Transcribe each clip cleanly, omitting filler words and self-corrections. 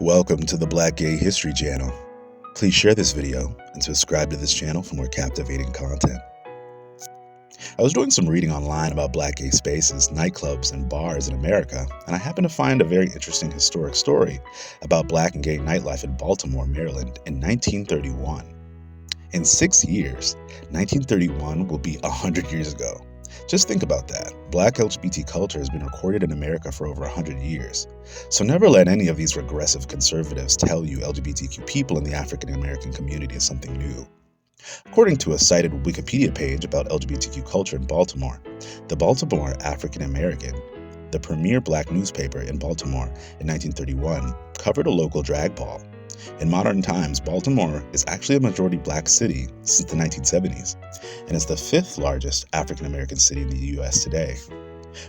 Welcome to the Black Gay History Channel. Please share this video and subscribe to this channel for more captivating content. I was doing some reading online about black gay spaces, nightclubs, and bars in America, and I happened to find a very interesting historic story about black and gay nightlife in Baltimore, Maryland in 1931. In 6 years, 1931 will be 100 years ago. Just think about that. Black LGBT culture has been recorded in America for over 100 years. So never let any of these regressive conservatives tell you LGBTQ people in the African American community is something new. According to a cited Wikipedia page about LGBTQ culture in Baltimore, the Baltimore African American, the premier black newspaper in Baltimore in 1931, covered a local drag ball. In modern times, Baltimore is actually a majority black city since the 1970s, and is the fifth largest African American city in the U.S. today.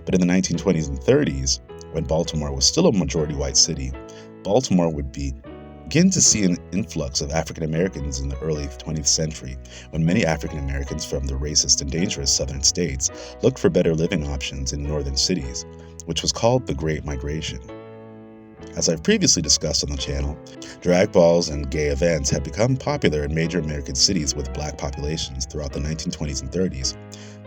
But in the 1920s and 30s, when Baltimore was still a majority white city, Baltimore would begin to see an influx of African Americans in the early 20th century, when many African Americans from the racist and dangerous southern states looked for better living options in northern cities, which was called the Great Migration. As I've previously discussed on the channel, drag balls and gay events had become popular in major American cities with black populations throughout the 1920s and 30s,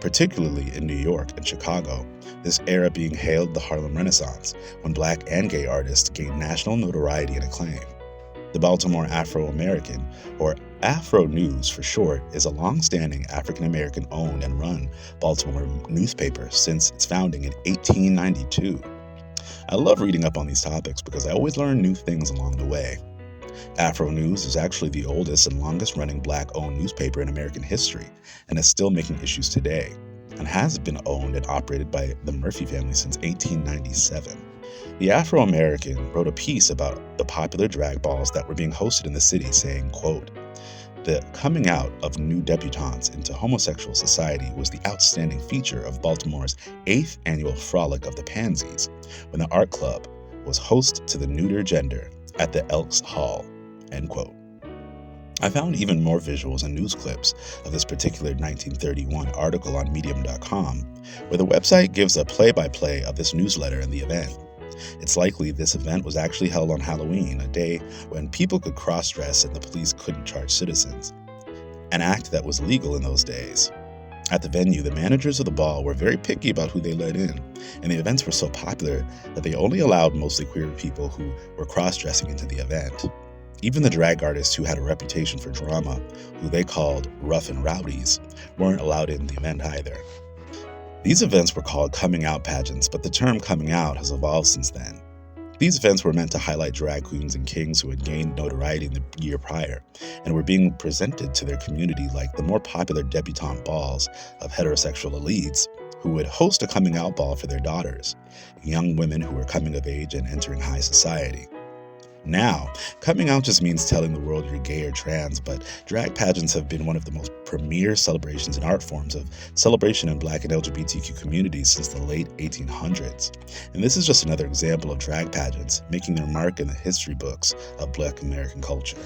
particularly in New York and Chicago, this era being hailed the Harlem Renaissance, when black and gay artists gained national notoriety and acclaim. The Baltimore Afro-American, or Afro News for short, is a long-standing African-American owned and run Baltimore newspaper since its founding in 1892. I love reading up on these topics because I always learn new things along the way. Afro News is actually the oldest and longest-running black-owned newspaper in American history, and is still making issues today, and has been owned and operated by the Murphy family since 1897. The Afro-American wrote a piece about the popular drag balls that were being hosted in the city, saying, quote, "The coming out of new debutantes into homosexual society was the outstanding feature of Baltimore's 8th annual Frolic of the Pansies, when the art club was host to the neuter gender at the Elks Hall," end quote. I found even more visuals and news clips of this particular 1931 article on Medium.com, where the website gives a play-by-play of this newsletter and the event. It's likely this event was actually held on Halloween, a day when people could cross-dress and the police couldn't charge citizens, an act that was legal in those days. At the venue, the managers of the ball were very picky about who they let in, and the events were so popular that they only allowed mostly queer people who were cross-dressing into the event. Even the drag artists who had a reputation for drama, who they called rough and rowdies, weren't allowed in the event either. These events were called coming out pageants, but the term coming out has evolved since then. These events were meant to highlight drag queens and kings who had gained notoriety in the year prior, and were being presented to their community like the more popular debutante balls of heterosexual elites who would host a coming out ball for their daughters, young women who were coming of age and entering high society. Now, coming out just means telling the world you're gay or trans, but drag pageants have been one of the most premier celebrations and art forms of celebration in black and LGBTQ communities since the late 1800s. And this is just another example of drag pageants making their mark in the history books of black American culture.